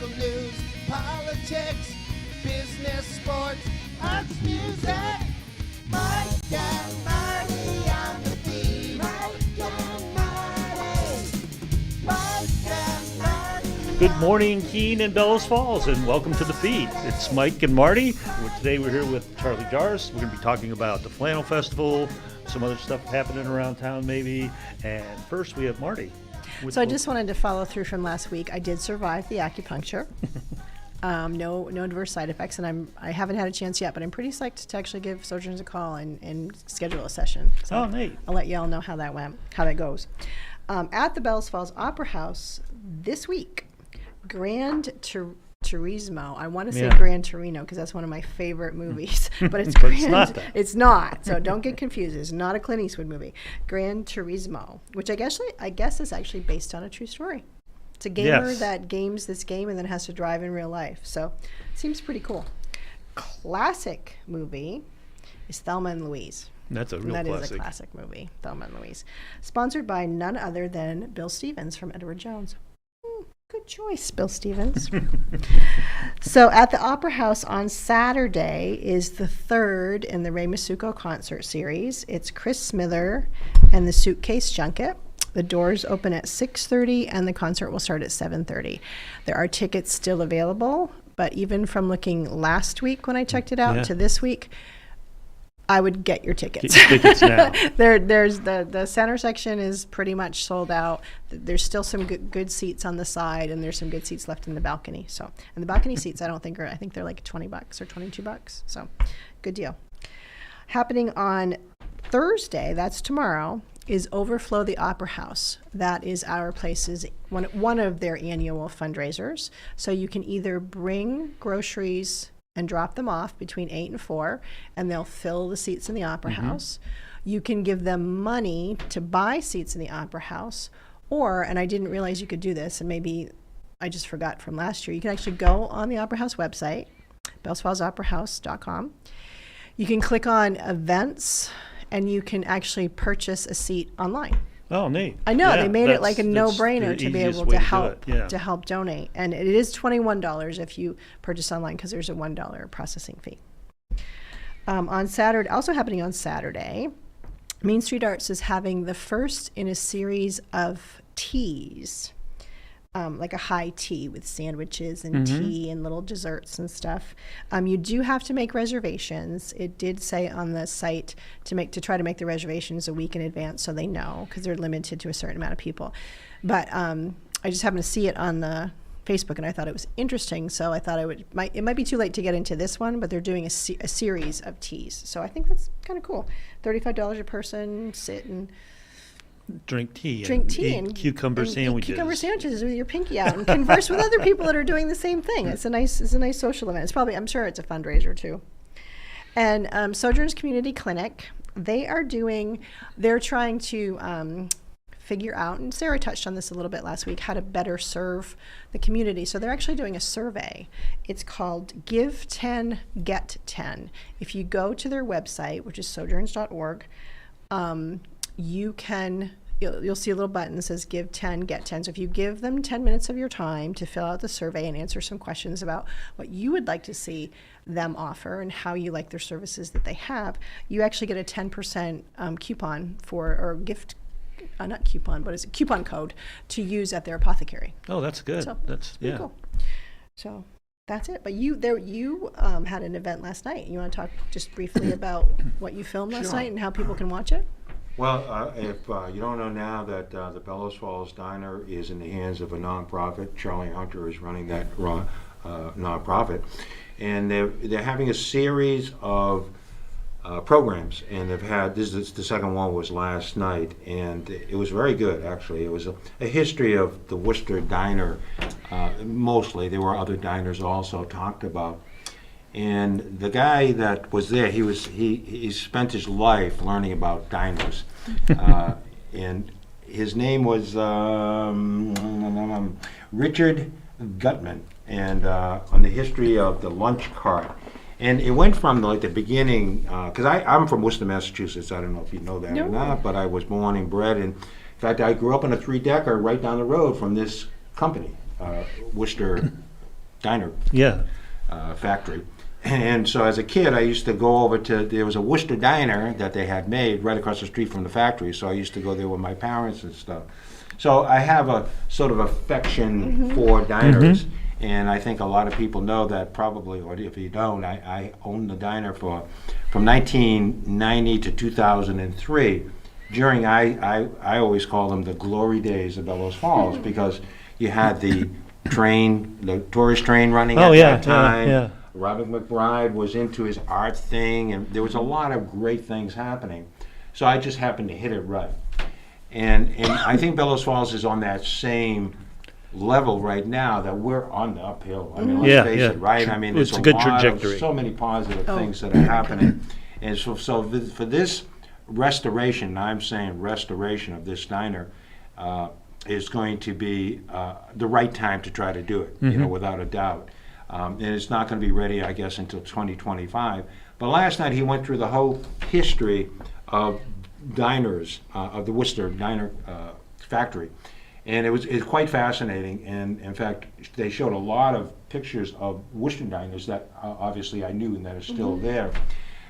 local news, politics, business, sports, arts, music. Mike and Marty on the beat. Mike and Marty. Mike and Marty. Good morning, Keene and Bellows Falls, and welcome to the feed. It's Mike and Marty. Today we're here with Charlie Jarras. We're going to be talking about the Flannel Festival, some other stuff happening around town maybe. And first we have Marty. So I just wanted to follow through from last week. I did survive the acupuncture. No adverse side effects, and I haven't had a chance yet, but I'm pretty psyched to actually give Sojourners a call and schedule a session. So Oh, neat. I'll let y'all know how that went, how that goes. At the Bellows Falls Opera House this week, Grand Turismo. I want to say Yeah. Gran Torino because that's one of my favorite movies, but it's But Grand. it's not that. It's not. So don't get confused. It's not a Clint Eastwood movie. Gran Turismo, which I guess is actually based on a true story. It's a gamer Yes. that games this game and then has to drive in real life. So seems pretty cool. Classic movie is Thelma and Louise. That's a And real that classic. is a classic movie, Thelma and Louise. Sponsored by none other than Bill Stevens from Edward Jones. Good choice, Bill Stevens. So at the Opera House on Saturday is the third in the Ray Masuko concert series. It's Chris Smither and the Suitcase Junket. The doors open at 6:30 and the concert will start at 7:30. There are tickets still available, but even from looking last week when I checked it out Yeah. to this week, I would get your tickets. Get your tickets now. There's the center section is pretty much sold out. There's still some good seats on the side, and there's some good seats left in the balcony. So, and the balcony seats, I think they're like $20 or $22. So, good deal. Happening on Thursday, that's tomorrow, is Overflow the Opera House. That is our place's one of their annual fundraisers. So you can either bring groceries and drop them off between 8 and 4, and they'll fill the seats in the Opera House. You can give them money to buy seats in the Opera House, or, and I didn't realize you could do this, and maybe I just forgot from last year, you can actually go on the Opera House website, bellsfallsoperahouse.com. You can click on events, and you can actually purchase a seat online. Oh, neat. I know, Yeah, they made it like a that's no-brainer the to be easiest able way to do help it, yeah. to help donate. And it is $21 if you purchase online because there's a $1 processing fee. On Saturday, also happening on Saturday, Main Street Arts is having the first in a series of teas. Like a high tea with sandwiches and tea and little desserts and stuff. You do have to make reservations. It did say on the site to try to make the reservations a week in advance so they know because they're limited to a certain amount of people. But I just happened to see it on the Facebook and I thought it was interesting. So I thought it might be too late to get into this one, but they're doing a series of teas. So I think that's kind of cool. $35 a person, sit and Drink tea eat and cucumber and eat sandwiches. cucumber sandwiches with your pinky out and converse with other people that are doing the same thing. It's a nice social event. I'm sure it's a fundraiser too. And Sojourners Community Clinic, they're trying to figure out, and Sarah touched on this a little bit last week, how to better serve the community. So they're actually doing a survey. It's called Give 10, Get 10. If you go to their website, which is sojourners.org, you'll see a little button that says Give 10, Get 10. So if you give them 10 minutes of your time to fill out the survey and answer some questions about what you would like to see them offer and how you like their services that they have, you actually get a 10% coupon or gift, not coupon, but it's a coupon code to use at their apothecary. Oh, that's good. So That's pretty yeah. cool. So that's it. But you had an event last night. You want to talk just briefly about what you filmed last Sure. night and how people can watch it? Well, if you don't know now that the Bellows Falls Diner is in the hands of a nonprofit, Charlie Hunter is running that nonprofit, and they're having a series of programs, and the second one was last night, and it was very good actually. It was a history of the Worcester Diner, mostly. There were other diners also talked about. And the guy that was there, he spent his life learning about diners, and his name was Richard Gutman, and on the history of the lunch cart. And it went from the beginning, because I'm from Worcester, Massachusetts. I don't know if you know that or not, but I was born and bred. And in fact, I grew up in a 3-decker right down the road from this company, Worcester diner Yeah. factory. And so as a kid, I used to go over to, there was a Worcester diner that they had made right across the street from the factory, so I used to go there with my parents and stuff. So I have a sort of affection for diners, and I think a lot of people know that probably, or if you don't, I owned the diner from 1990 to 2003. During, I always call them the glory days of Bellows Falls, because you had the train, the tourist train running at that time. Yeah. Robert McBride was into his art thing, and there was a lot of great things happening. So I just happened to hit it right. And I think Bellows Falls is on that same level right now, that we're on the uphill. I mean, let's face it, right? I mean, It's there's a good lot trajectory. of so many positive things that are happening. And so for this restoration, I'm saying restoration of this diner, is going to be the right time to try to do it, you know, without a doubt. And it's not going to be ready, I guess, until 2025. But last night he went through the whole history of diners, of the Worcester Diner factory. And it's quite fascinating. And in fact, they showed a lot of pictures of Worcester diners that obviously I knew and that are still there.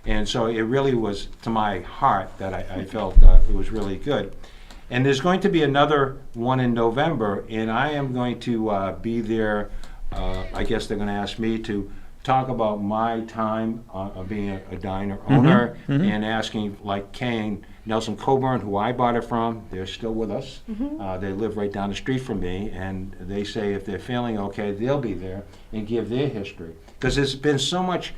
And so it really was to my heart that I felt it was really good. And there's going to be another one in November, and I am going to be there. I guess they're going to ask me to talk about my time of being a diner owner, and asking, like Kane, Nelson Coburn, who I bought it from, they're still with us. They live right down the street from me, and they say if they're feeling okay, they'll be there and give their history. Because there's been so much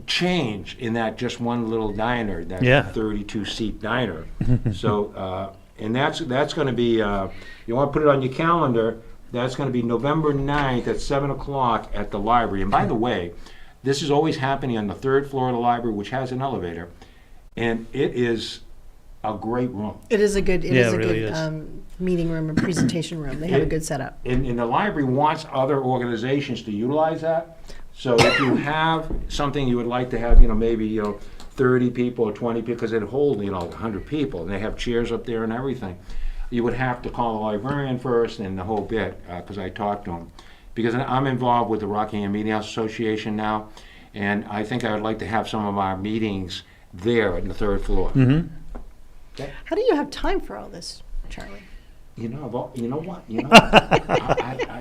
change in that just one little diner, that 32-seat diner. So, and that's going to be, you want to put it on your calendar, that's going to be November 9th at 7 o'clock at the library. And by the way, this is always happening on the 3rd floor of the library, which has an elevator. And it is a great room. It is a good, really meeting room and presentation room. They have a good setup. And the library wants other organizations to utilize that. So if you have something you would like to have, maybe, 30 people or 20 people, because it holds, 100 people, and they have chairs up there and everything, you would have to call the librarian first and the whole bit, because I talked to him. Because I'm involved with the Rockingham Meeting House Association now, and I think I would like to have some of our meetings there on the 3rd floor. How do you have time for all this, Charlie? You know what?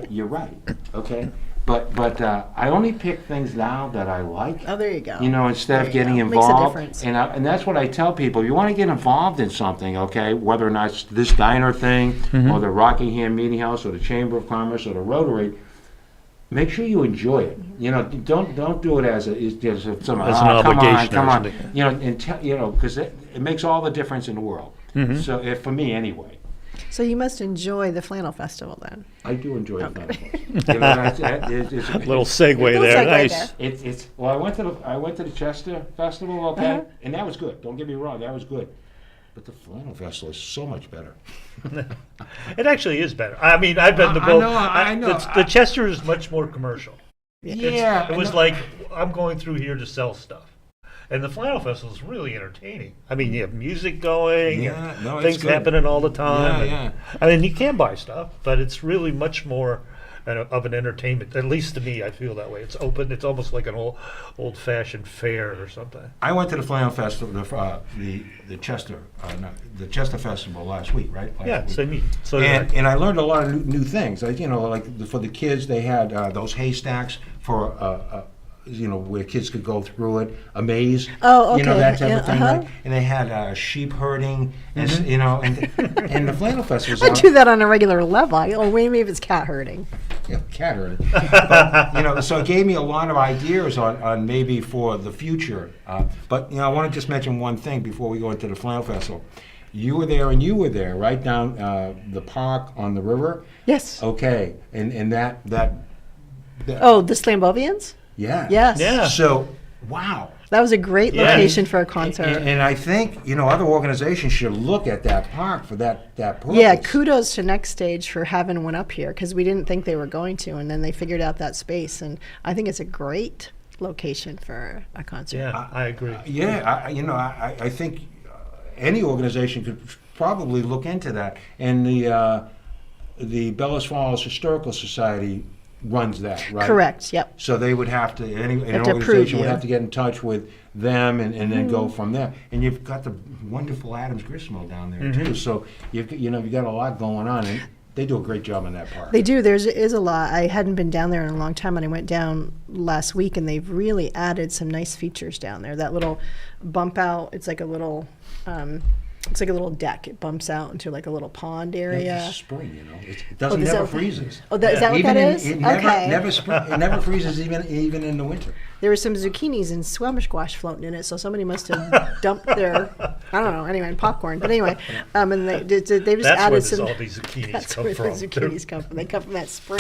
You're right. Okay, but I only pick things now that I like. Oh, there you go. Instead There of you getting go. Makes a involved. difference. And that's what I tell people. If you want to get involved in something, okay, whether or not it's this diner thing, or the Rockingham Meeting House, or the Chamber of Commerce, or the Rotary, make sure you enjoy it. Don't do it as some As an obligation Come or on, something. because it makes all the difference in the world. So for me anyway. So you must enjoy the Flannel Festival then. I do enjoy it. It's A little segue Little there. segue Nice. there. well, I went to the Chester Festival, okay, and that was good. Don't get me wrong, that was good. But the Flannel Festival is so much better. It actually is better. I mean, I've been to I both. know, I know. The Chester is much more commercial. Yeah, It was like, I'm going through here to sell stuff. And the Flannel Festival is really entertaining. I mean, you have music going, Yeah, and no, it's things good. happening all the time. Yeah, and- I mean, you can buy stuff, but it's really much more of an entertainment. At least to me, I feel that way. It's open. It's almost like an old-fashioned fair or something. I went to the Flannel Festival, the Chester Festival last week, right? Last week. Same here. So did I. And I learned a lot of new things. Like for the kids, they had those haystacks for where kids could go through it, a maze. Oh, okay. That type Yeah, of thing. Like, and they had sheep herding, and and the Flannel Festival. I do that on a regular level. Maybe if it's cat herding. Yeah, cat herding. But, so it gave me a lot of ideas on maybe for the future. But I want to just mention one thing before we go into the Flannel Festival. You were there, right down the park on the river. Yes. Okay, and that. Oh, the Slambovians? Yeah. Yes. Yeah. So, wow. That was a great Yeah. location for a concert. And I think, other organizations should look at that park for that purpose. Yeah, kudos to Next Stage for having one up here because we didn't think they were going to, and then they figured out that space, and I think it's a great location for a concert. Yeah, I agree. I think any organization could probably look into that. And the Bellows Falls Historical Society runs that, right? Correct, yep. So they would have to, an have to approve organization would you. have to get in touch with them and then go from there. And you've got the wonderful Adams Grist Mill down there too. So you've got a lot going on, and they do a great job in that park. They do. There is a lot. I hadn't been down there in a long time, and I went down last week, and they've really added some nice features down there. That little bump out, it's like a little deck. It bumps out into like a little pond area. It's spring, it doesn't is never that- freezes. Oh, is that what Even that in, is? it never, Okay. it never freezes even in the winter. There were some zucchinis and swam squash floating in it, so somebody must have dumped their, I don't know, anyway, popcorn. But anyway, and they just That's where added some. all these zucchinis That's come where from. the zucchinis come from. They come from that spring.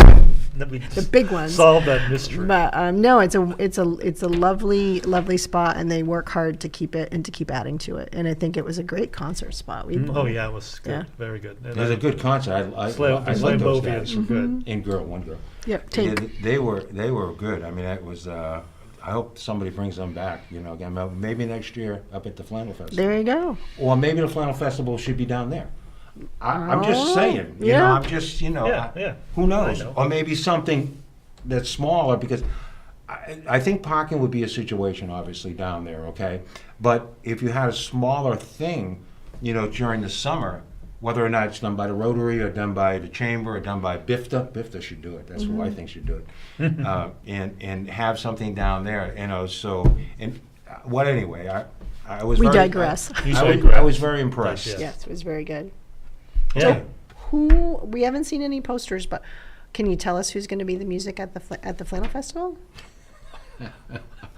The big ones. Solve that mystery. But no, it's a lovely spot, and they work hard to keep it and to keep adding to it. And I think it was a great concert spot. Oh yeah, it was good. Yeah. Very good. And It was a good concert. I the like those Slambovians guys. were good. Mm-hmm. One girl. Yep, Tink. They were good. I mean, it was. I hope somebody brings them back. Again, maybe next year up at the Flannel Festival. There you go. Or maybe the Flannel Festival should be down there. I'm Oh, just saying. yeah. I'm just Yeah. who knows? I know. Or maybe something that's smaller, because I think parking would be a situation obviously down there. Okay, but if you had a smaller thing, during the summer, whether or not it's done by the Rotary or done by the Chamber or done by BIFTA should do it. That's who I think should do it. And have something down there, so, and anyway, I was We very, digress. I was very impressed. Yes. Yes, it was very good. Yeah. We haven't seen any posters, but can you tell us who's going to be the music at the Flannel Festival?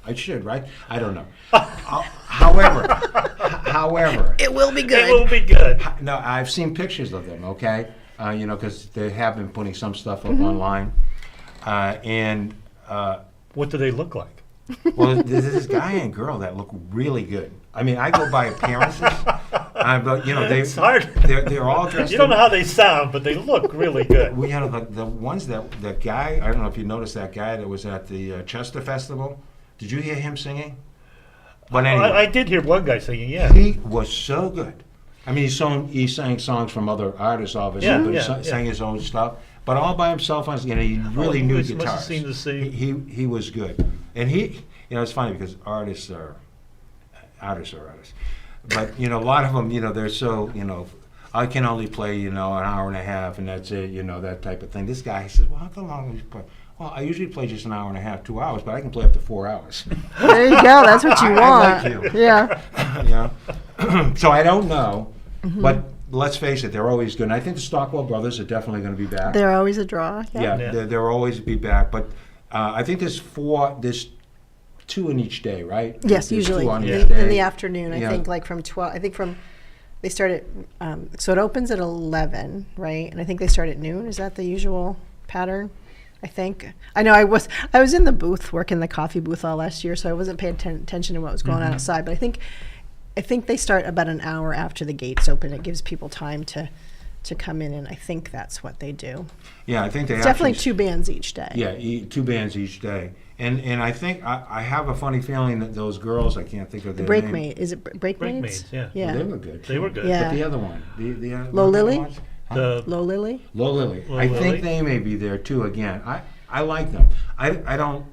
I should, right? I don't know. However, It will be It will be good. no, I've seen pictures of them. Okay, because they have been putting some stuff up Mm-hmm. online, and What do they look like? well, there's this guy and girl that look really good. I mean, I go by appearances, but It's hard. they're all dressed. You don't know how they sound, but they look really good. Well, the ones that guy. I don't know if you noticed that guy that was at the Chester Festival. Did you hear him singing? But anyway, I did hear one guy singing. Yeah. he was so good. I mean, he sang songs from other artists, obviously, Yeah, but he yeah, sang his own stuff. But all by himself, he really knew Must have guitars. seen the scene. He was good, and it's funny because artists are artists. But a lot of them, they're so I can only play an hour and a half, and that's it, that type of thing. This guy says, well, how long do you play? Well, I usually play just an hour and a half, 2 hours, but I can play up to 4 hours. There you go. That's what you I want. like you. Yeah. So I don't know, Mm-hmm. but let's face it, they're always good. And I think the Stockwell brothers are definitely going to be back. They're always a draw. yeah, Yeah. they'll always be back. But I think there's 2 in each day, right? Yes, There's usually 2 on each in day. the afternoon. I Yeah. think like from 12. I think from they start at so it opens at 11, right? And I think they start at noon. Is that the usual pattern? I think. I know I was in the booth working the coffee booth all last year, so I wasn't paying attention to what was going on outside. But I think they start about an hour after the gates open. It gives people time to come in, and I think that's what they do. Yeah, I think they It's definitely actually, 2 bands each day. Yeah, 2 bands each day. And I think I have a funny feeling that those girls, I can't think of their name. Breakmaid. Is it Breakmaids? Breakmaids, yeah. Yeah. They were good. They were good. Yeah. But the other one, the Low Lily? ones? The Low Lily? Low Lily. Low I Lily? think they may be there too. Again, I like them. I don't.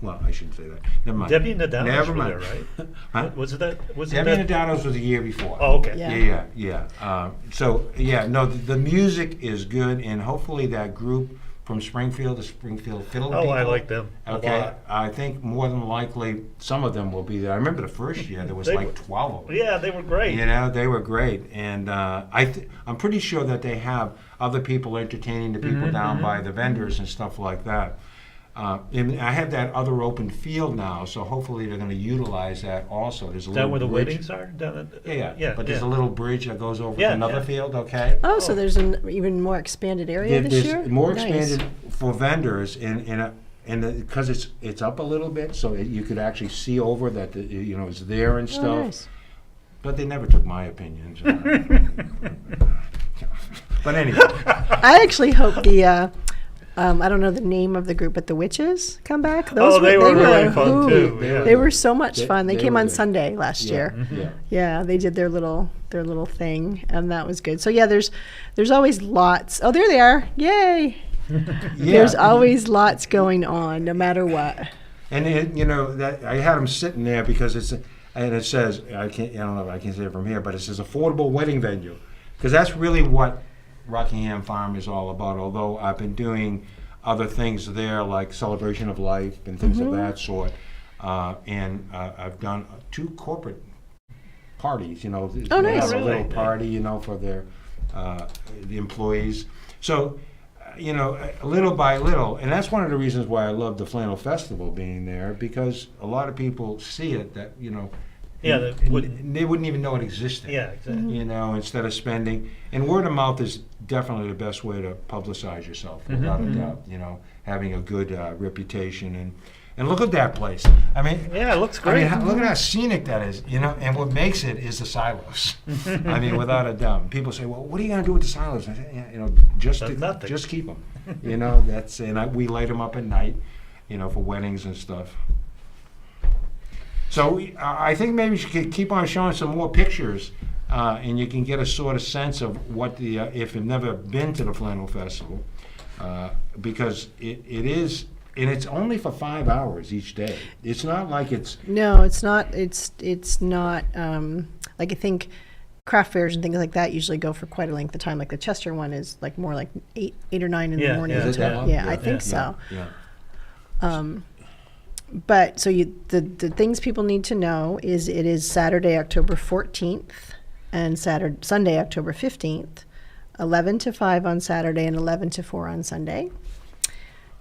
Well, I shouldn't say that. Never mind. Debbie and the Downers Never were mind. there, right? Huh? Was it that? Was it Debbie and that? the Downers was the year before. Oh, okay. Yeah. Yeah. No, the music is good, and hopefully that group from Springfield, the Springfield Fiddle Oh, I people, like them a Okay, lot. I think more than likely some of them will be there. I remember the first year there was They like were- 12 of them. Yeah, they were great. They were great, and I'm pretty sure that they have other people entertaining the people down by the vendors and stuff like that. And I have that other open field now, so hopefully they're going to utilize that also. There's a Down little where the bridge. weddings are? Down at, Yeah. But there's a little bridge that goes over Yeah, to another yeah. field. Okay. Oh, so there's an even more expanded area this There's year? more Nice. expanded for vendors, and because it's up a little bit, so you could actually see over that it's there and Oh, stuff. nice. But they never took my opinions. But anyway, I actually hope the I don't know the name of the group, but the Witches come back. Oh, they were really a fun hoot. too. They Yeah. were They were so much They- fun. They they came were on good. Sunday last year. yeah. Yeah, they did their little thing, and that was good. So yeah, there's always lots. Oh, there they are! Yay! There's always lots going on, no matter what. And that I had them sitting there because it says, I don't know if I can say it from here, but it says affordable wedding venue, because that's really what Rockingham Farm is all about. Although I've been doing other things there like celebration of life and things of that sort, and I've done 2 corporate parties. They nice. have a Really? little party, for their the employees. So. Little by little, and that's one of the reasons why I love the Flannel Festival being there, because a lot of people see it that, They wouldn't. they wouldn't even know it existed. Yeah, exactly. Instead of spending, and word of mouth is definitely the best way to publicize yourself, without a doubt. Having a good reputation, and look at that place. I mean, Yeah, it looks great. look at how scenic that is, and what makes it is the silos. I mean, without a doubt. People say, "Well, what are you going to do with the silos?" I say, Nothing. just keep them. We light them up at night, for weddings and stuff. So I think maybe you should keep on showing some more pictures, and you can get a sort of sense of what if you've never been to the Flannel Festival, because it is. And it's only for 5 hours each day. It's not like it's. No, it's not. It's not. Like I think craft fairs and things like that usually go for quite a length of time. Like the Chester one is like more like eight or nine in the Yeah, morning. yeah. Is it that long? Yeah, I think so. Yeah. But so the things people need to know is it is Saturday, October 14th, and Sunday, October 15th, 11 to 5 on Saturday and 11 to 4 on Sunday.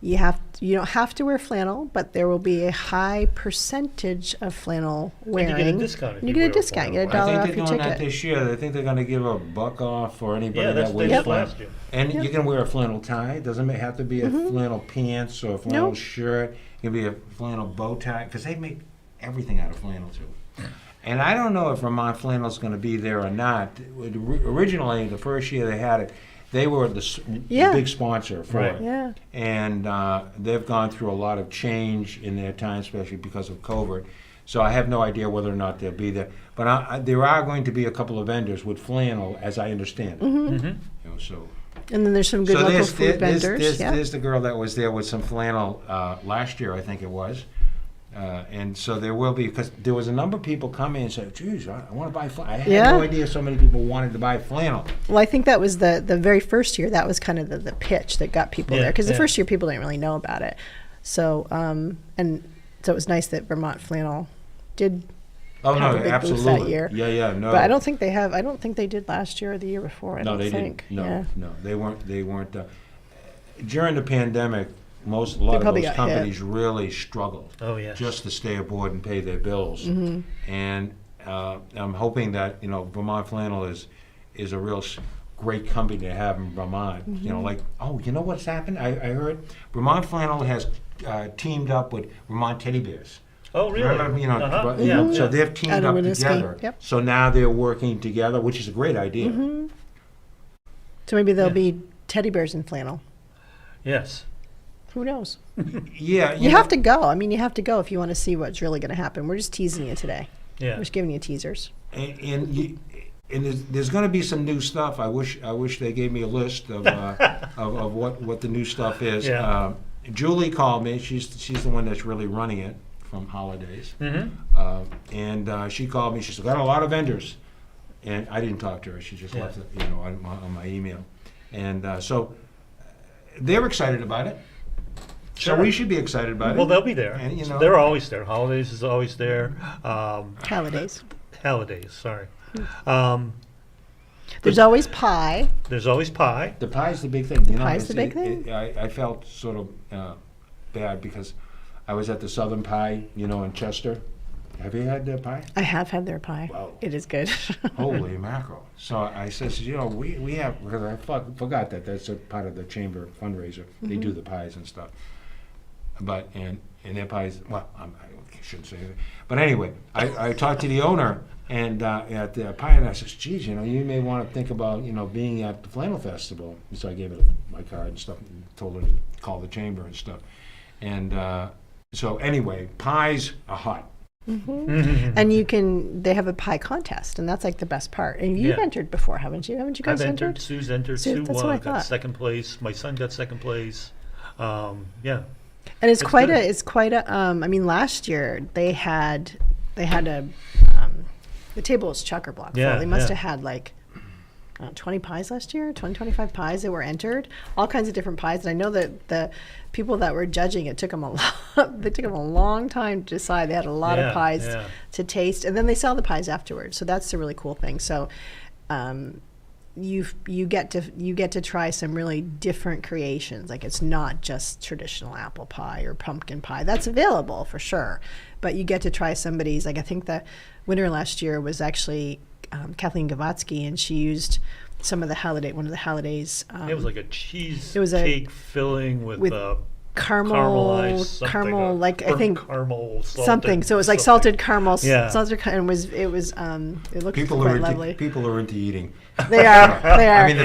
You don't have to wear flannel, but there will be a high percentage of flannel wearing. And you get a discount if You you get a wear a discount. You get flannel. $1 I off think your they're doing that ticket. this year. I think they're going to give $1 off for anybody Yeah, that they wears did flannel. last year. And you can wear a flannel tie. It doesn't have to be a flannel pants or a flannel Nope. shirt. It can be a flannel bow tie, because they make everything out of flannel too. And I don't know if Vermont Flannel is going to be there or not. Originally, the first year they had it, they were the Yeah. big sponsor for Right. it. Yeah. And they've gone through a lot of change in their time, especially because of COVID. So I have no idea whether or not they'll be there. But there are going to be a couple of vendors with flannel, as I understand it. So. And then there's some good local food vendors. Yeah. There's the girl that was there with some flannel last year, I think it was. And so there will be, because there was a number of people coming and said, geez, I want to buy flannel. I had Yeah. no idea so many people wanted to buy flannel. Well, I think that was the very first year. That was kind of the pitch that got people there, because the yeah. first year people didn't really know about it. So and so it was nice that Vermont Flannel did. Oh, Have no, a big booth absolutely. that year. Yeah, no. But I don't think they have. I don't think they did last year or the year before. I No, don't they think. didn't. Yeah. No, they weren't. During the pandemic, a lot of probably those got companies really struggled. Oh, yes. Just to stay aboard and pay their bills. Mm-hmm. And I'm hoping that Vermont Flannel is a real great company to have in Vermont. Mm-hmm. You know what's happened? I heard Vermont Flannel has teamed up with Vermont Teddy Bears. Oh, really? Remember, Uh-huh. yeah, Yeah. so they've teamed Out of up Winooski. together. Yep. So now they're working together, which is a great idea. Mm-hmm. So maybe there'll Yeah. be teddy bears in flannel. Yes. Who knows? Yeah, You have to go. I mean, you have to go if you want to see what's really going to happen. We're just teasing you today. Yeah. We're just giving you teasers. And there's going to be some new stuff. I wish they gave me a list of of what the new stuff is. Yeah. Julie called me. She's the one that's really running it from Holidays. Mm-hmm. And she called me. She said, got a lot of vendors. And I didn't talk to her. She just Yeah. left it, on my email. And so they're excited about it. Sure. So we should be excited about Well, it. they'll be there. And, They're always there. Holidays is always there. Holidays. Holidays, sorry. There's always pie. There's always pie. The pie's the big thing. pie's the big thing? I felt sort of bad because I was at the Southern Pie, in Chester. Have you had their pie? I have had their pie. Wow. It is good. Holy mackerel. So I says, we have, because I forgot that that's a part of the chamber fundraiser. They do the pies and stuff. But, and their pies, well, I shouldn't say that. But anyway, I talked to the owner and at the pie, and I says, geez, you may want to think about, being at the Flannel Festival. So I gave her my card and stuff and told her to call the chamber and stuff. And so anyway, pies are hot. And they have a pie contest, and that's like the best part. And you've Yeah. entered before, haven't you? Haven't you guys I've entered? entered. Sue's entered. Sue, Sue that's what I got thought. second place. My son got second place. Yeah. And it's It's quite good. it's quite a, I mean, last year they had a, the table was chocker block full. Yeah, They must yeah. have had like 20 pies last year, 25 pies that were entered, all kinds of different pies. And I know that the people that were judging it took them a long time to decide. They had a lot Yeah, of pies yeah. to taste, and then they sell the pies afterwards. So that's the really cool thing. So you get to try some really different creations. Like, it's not just traditional apple pie or pumpkin pie. That's available for sure, but you get to try somebody's. Like, I think the winner last year was actually Kathleen Gavatsky, and she used one of the holidays. It was like a cheese it was a- cake filling with caramel, something, caramel, like I burnt think caramel something. So it was like something. salted caramel, Yeah. and it looked People quite are lovely. people are into eating. They are. They are. I mean,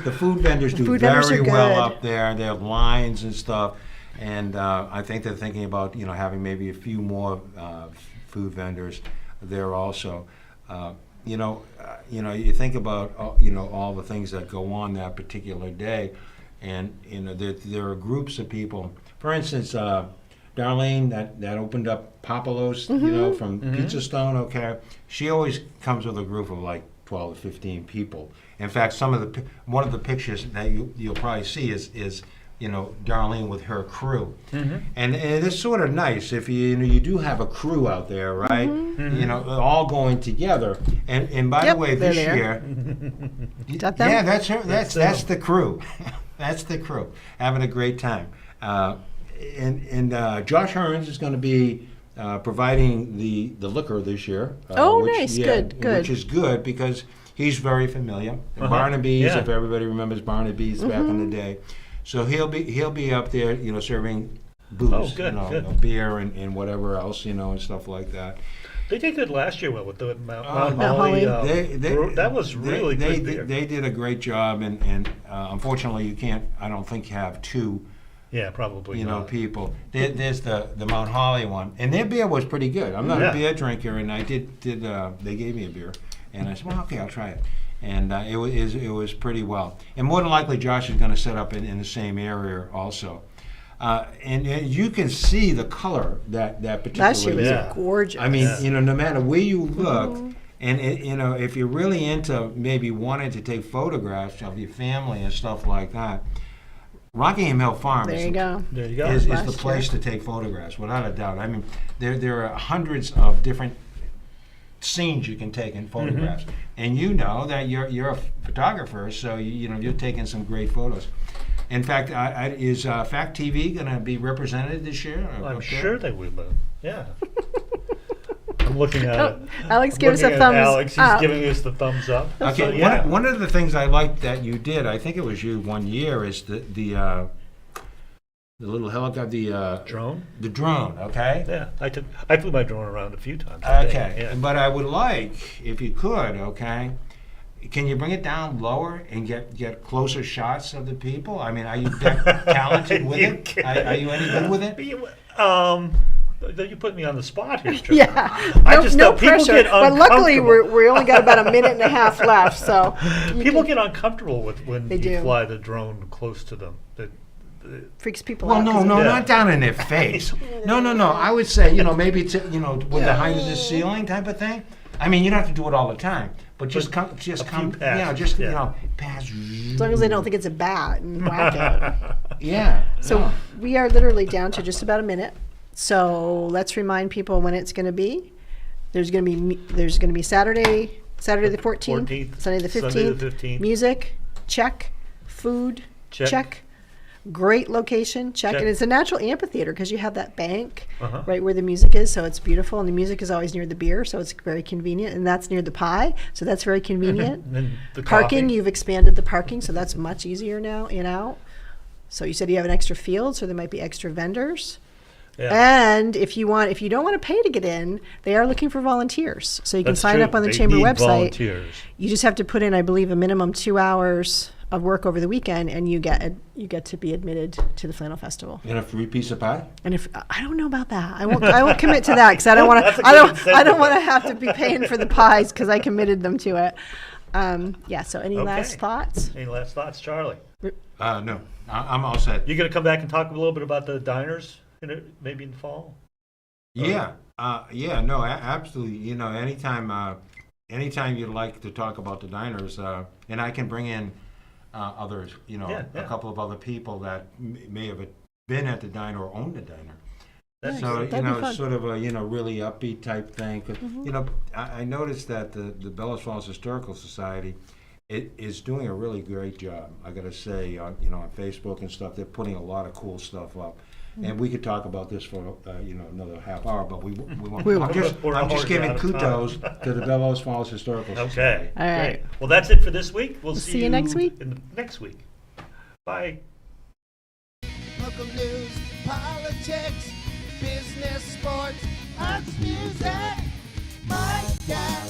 the food vendors do food vendors very are well good. up there. They have lines and stuff, and I think they're thinking about having maybe a few more food vendors there also. You think about all the things that go on that particular day, and there are groups of people. For instance, Darlene that opened up Papalos, from Pizza Stone. Okay, she always comes with a group of like 12 or 15 people. In fact, one of the pictures that you'll probably see is Darlene with her crew, and it's sort of nice if you do have a crew out there, right? All going together. And by Yep, the way, they're this there. year, that them? yeah, that's her. That's the crew. That's the crew having a great time. And Josh Hearns is going to be providing the liquor this year. Nice. Good. Which is good because he's very familiar. Barnaby's, Yeah. if everybody remembers Barnaby's back in the day. So he'll be up there, serving booze, Oh, good. beer and whatever else, and stuff like that. They did good last year with the Mount Mount Holly. Holly. That was really good beer. They did a great job, and unfortunately, you can't. I don't think have two. Yeah, probably not. People. There's the Mount Holly one, and their beer was pretty good. I'm not Yeah. a beer drinker, and I did. They gave me a beer, and I said, well, okay, I'll try it. And it was pretty well. And more than likely, Josh is going to set up in the same area also. And you can see the color that particular Last year was Yeah. gorgeous. I mean, Yeah. no matter where you look, and if you're really into maybe wanting to take photographs of your family and stuff like that, Rockingham Hill Farm there you go. There you go. is Last the place year. to take photographs, without a doubt. I mean, there are hundreds of different scenes you can take in photographs, and you know that you're a photographer, so you're taking some great photos. In fact, is Fact TV going to be represented this year? I'm sure they will. Yeah. I'm looking at it. Alex, I'm give us a looking at thumbs Alex, he's up. giving us the thumbs up. Okay, So, yeah. one of the things I liked that you did, I think it was you one year, is the little helicopter, Drone? the drone. Okay. Yeah, I flew my drone around a few times. I think, Okay, yeah. but I would like, if you could, okay, can you bring it down lower and get closer shots of the people? I mean, are you that talented with You it? can't. Are you any good with it? You put me on the spot here, Trish. Yeah, I no, just no know people pressure. get But luckily, uncomfortable. we only got about a minute and a half left, so People get uncomfortable when They you do. fly the drone close to them. freaks people Well, out. no, 'cause no, Yeah. not down in their face. No. I would say, maybe with the height of the ceiling type of thing. I mean, you don't have to do it all the time, but just come, few passes, just yeah. pass. as long as they don't think it's a bat and whack it. Yeah. So we are literally down to just about a minute. So let's remind people when it's going to be. There's going to be Saturday the 14th, 14th, Sunday the 15th. Sunday the 15th. Music, check. Food, Check. check. Great location, check. Check. And it's a natural amphitheater because you have that bank Uh-huh. right where the music is, so it's beautiful. And the music is always near the beer, so it's very convenient. And that's near the pie, so that's very convenient. And the Parking, coffee. you've expanded the parking, so that's much easier now, in out. So you said you have an extra field, so there might be extra vendors. Yeah. And if you don't want to pay to get in, they are looking for volunteers. So you can That's sign true. up on the They chamber need website. Volunteers. You just have to put in, I believe, a minimum 2 hours of work over the weekend, and you get to be admitted to the Flannel Festival. And a free piece of pie? And if I don't know about that, I won't commit to that because I don't want That's a to. good I incentive. don't want to have to be paying for the pies because I committed them to it. Yeah. So any last Okay. thoughts? Any last thoughts, Charlie? No, I'm all set. You going to come back and talk a little bit about the diners, maybe in the fall? Yeah, no, absolutely. You know, anytime you'd like to talk about the diners, and I can bring in others, you know, Yeah, yeah. a couple of other people that may have been at the diner or owned the diner. That's So, that'd you be know, fun. it's sort of a, you know, really upbeat type thing. 'Cause, you know, I noticed that the Bellows Falls Historical Society is doing a really great job. I got to say, you know, on Facebook and stuff, they're putting a lot of cool stuff up. And we could talk about this for, you know, another half hour, but we won't. We I'm won't. just, We're I'm just already giving out of time. kudos to the Bellows Falls Historical Society. Okay. All right. Great. Well, that's it for this week. We'll see you next week. In the next week. Bye. Local news, politics, business, sports, arts, music. Mike and